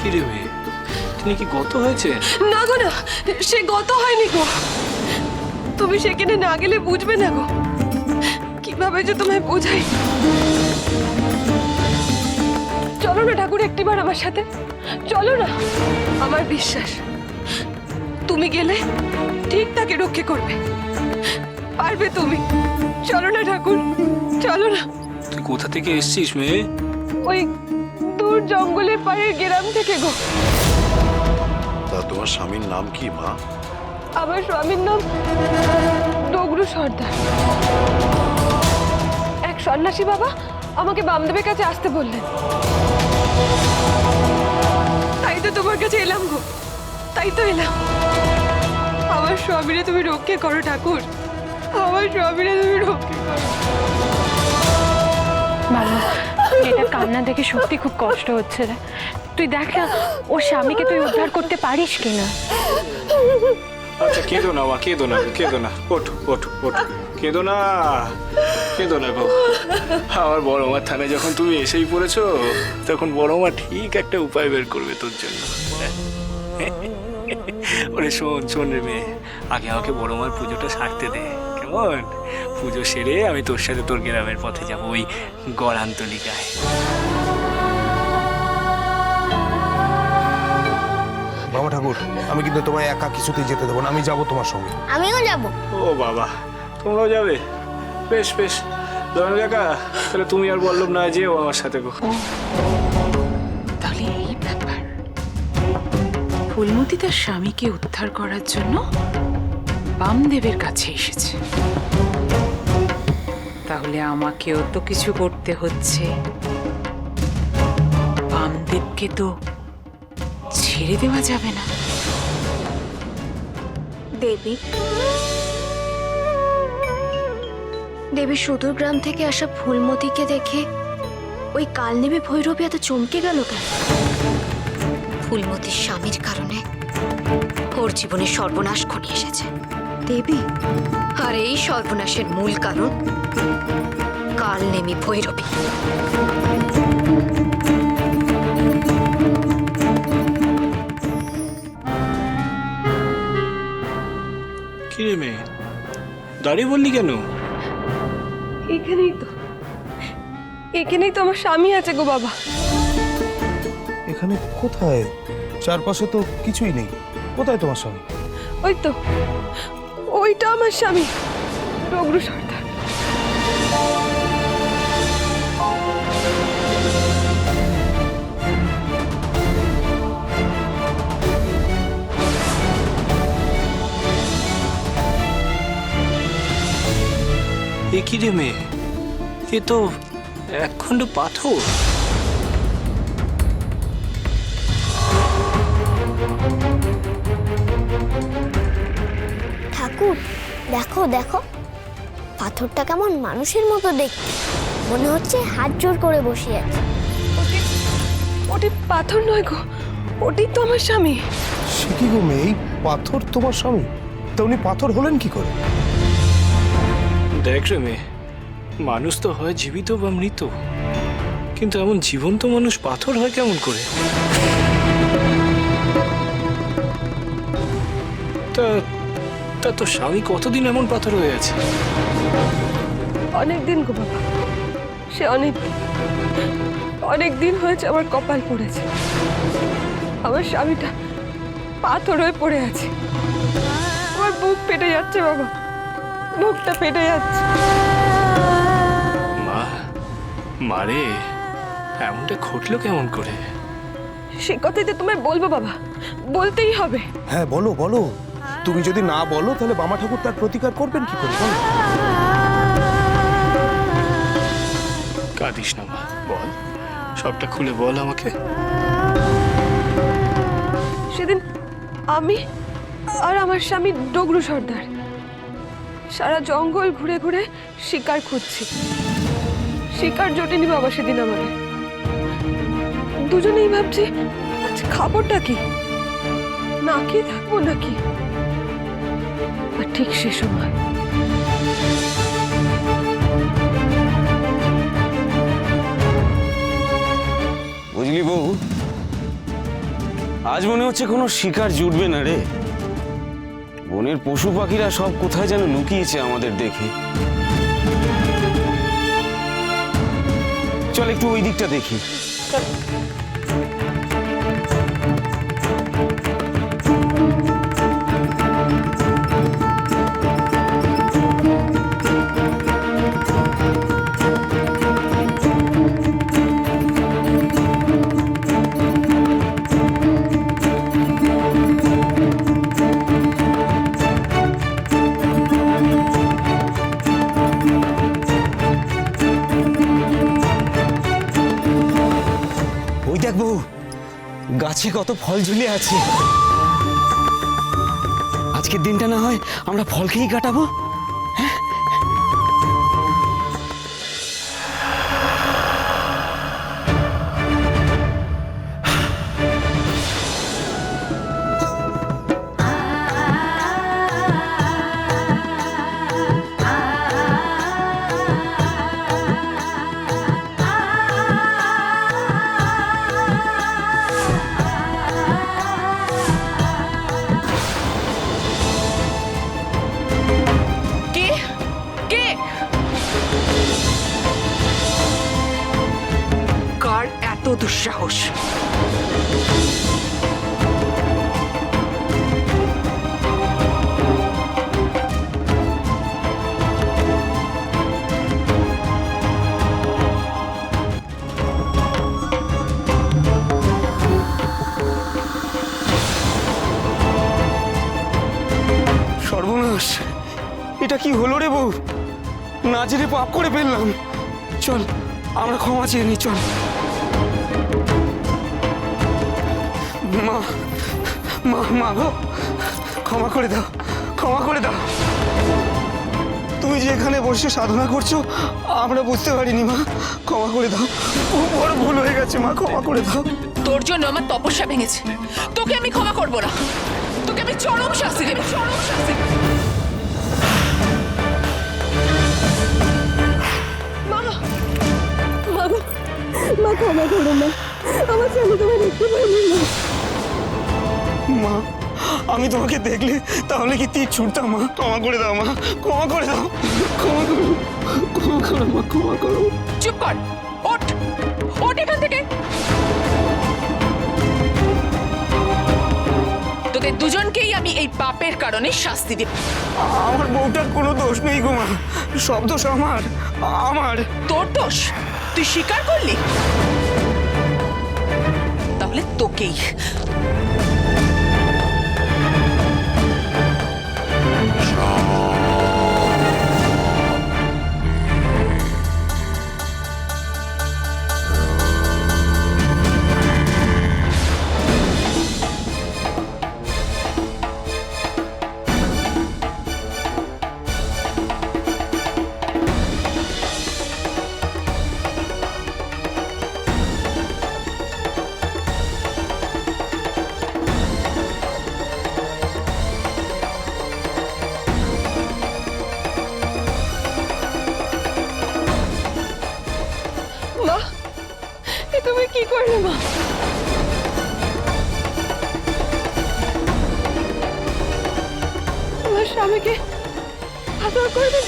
কি রে মেয়ে, তিনি কি গত হয়েছে? না গো না, সে গত হয়নি গো। তুমি সেখানে না গেলে বুঝবে না গো। কিভাবে যে তোমায় বোঝাই। চলো না ঠাকুর, একটিবার আমার সাথে চলো না। আমার বিশ্বাস তুমি গেলে ঠিক তাকে রক্ষে করবে, পারবে তুমি। চলো না ঠাকুর, চলো না। তুই কোথা থেকে এসেছিস মেয়ে? ওই দূর জঙ্গলের পাড়ের গ্রাম থেকে গো। তা তোমার স্বামীর নাম কি মা? আমার স্বামীর নাম ডগরু সর্দার। এক সন্ন্যাসী বাবা আমাকে বামদেবের কাছে আসতে বললেন, তাই তো তোমার কাছে এলাম গো, তাই তো এলাম। আমার স্বামীরে তুমি রক্ষে করো ঠাকুর, আমার স্বামীরে তুমি রক্ষে করো। বাবা, এটা কান্না দেখে সত্যি খুব কষ্ট হচ্ছে রে। তুই দেখ না ওর স্বামীকে তুই উদ্ধার করতে পারিস কিনা। আচ্ছা কেঁদো না মা, কেঁদো না, কেঁদো না, ওঠো ওঠো ওঠো, কেঁদো না, কেঁদো না গো। আমার বড় মার থানায় যখন তুমি এসেই পড়েছো, তখন বড় মা ঠিক একটা উপায় বের করবে তোর জন্য। ওরে শোন শোন রে মেয়ে, আগে আমাকে বড় মার পুজোটা সারতে দে, কেমন? পুজো সেরে আমি তোর সাথে তোর গ্রামের পথে যাবো, ওই গড়ান্তলিকায়। বাবা ঠাকুর, আমি কিন্তু তোমায় একা কিছুতেই যেতে দেবো না, আমি যাবো তোমার সঙ্গে। আমিও যাব। ও বাবা, তোমরাও যাবে? বেশ বেশ, ধরো কাকা, তাহলে তুমি আর বললাম না, যেও আমার সাথে গো। তাহলে এই ব্যাপার, ফুলমতি তার স্বামীকে উদ্ধার করার জন্য বামদেবের কাছে এসেছে। তাহলে আমাকেও তো কিছু করতে হচ্ছে। বামদেবকে তো ছেড়ে দেওয়া যাবে না। দেবী, দেবী সুদূর গ্রাম থেকে আসা ফুলমতিকে দেখে ওই কালনেমী ভৈরবী এত চমকে গেল কেন? ফুলমতির স্বামীর কারণে ওর জীবনে সর্বনাশ ঘনিয়ে এসেছে দেবী, আর এই সর্বনাশের মূল কারণ কালনেমী ভৈরবী। কি রে মেয়ে, দাঁড়িয়ে বললি কেন? এখানেই তো, এখানেই তো আমার স্বামী আছে গো বাবা। এখানে কোথায়? চারপাশে তো কিছুই নেই। কোথায় তোমার স্বামী? ওই তো, ওইটা আমার স্বামী ডগরু সর্দার। এ কি রে মেয়ে, এ তো একখণ্ড পাথর। ঠাকুর দেখো দেখো, পাথরটা কেমন মানুষের মতো দেখতে, মনে হচ্ছে হাত জোর করে বসে আছে। ওটি পাথর নয় গো, ওটি তো আমার স্বামী। সে কি গো মেয়ে, এই পাথর তোমার স্বামী? তা উনি পাথর হলেন কি করে? দেখ রে মেয়ে, মানুষ তো হয় জীবিত বা মৃত, কিন্তু এমন জীবন্ত মানুষ পাথর হয় কেমন করে? তা তা তোর স্বামী কতদিন এমন পাথর হয়ে আছে? অনেকদিন গো বাবা, সে অনেক দিন হয়েছে আমার কপাল পড়েছে। আমার স্বামীটা পাথর হয়ে পড়ে আছে। আমার বুক ফেটে যাচ্ছে বাবা, বুকটা ফেটে যাচ্ছে। মা, মারে, এমনটা ঘটলো কেমন করে? সে কথাই তো তোমায় বলবো বাবা, বলতেই হবে। হ্যাঁ বলো বলো, তুমি যদি না বলো তাহলে বামা ঠাকুর তার প্রতিকার করবেন কি করে? বলো। কাঁদিস না মা, বল, সবটা খুলে বল আমাকে। সেদিন আমি আর আমার স্বামী ডগরু সর্দার সারা জঙ্গল ঘুরে ঘুরে শিকার খুঁজছি। শিকার জোটেনি বাবা সেদিন আমাদের। দুজনেই ভাবছি আজ খাবারটা কি, না খেয়ে থাকবো নাকি। আর ঠিক সে সময় বুঝলি বউ, আজ মনে হচ্ছে কোনো শিকার জুটবে না রে। বনের পশু পাখিরা সব কোথায় যেন লুকিয়েছে আমাদের দেখে। চল একটু ওই দিকটা দেখি। ওই দেখ বউ, গাছে কত ফল ঝুলে আছে। আজকের দিনটা না হয় আমরা ফল খেয়েই কাটাবো। কে কে কার এত দুঃসাহস? সর্বনাশ, এটা কি হলো রে বউ? না জেনে পাপ করে ফেললাম। চল আমরা ক্ষমা চেয়ে নি, চল। মা মা মা গো, ক্ষমা করে দাও, ক্ষমা করে দাও। তুমি যে এখানে বসে সাধনা করছো আমরা বুঝতে পারিনি মা, ক্ষমা করে দাও। খুব বড় ভুল হয়ে গেছে মা, ক্ষমা করে দাও। তোর জন্য আমার তপস্যা ভেঙেছে, তোকে আমি ক্ষমা করব না। তোকে আমি চরম শাস্তি দেব, চরম শাস্তি দেব। মা গো, মা ক্ষমা করো মা, আমার স্বামী তোমায় দেখতে পাইনি মা। মা আমি তোমাকে দেখলে তাহলে কি তীর ছুটতাম মা? ক্ষমা করে দাও মা, ক্ষমা করে দাও, ক্ষমা করো, ক্ষমা করো মা, ক্ষমা করো। চুপ কর, ওঠ ওঠ এখান থেকে। তোদের দুজনকেই আমি এই পাপের কারণে শাস্তি দেব। আমার বউটার কোনো দোষ নেই গো মা, সব দোষ আমার। আমার তোর দোষ? তুই স্বীকার করলি? তাহলে তোকেই। মা, এ তুমি কি করলে মা? আমার স্বামীকে আদর করবে?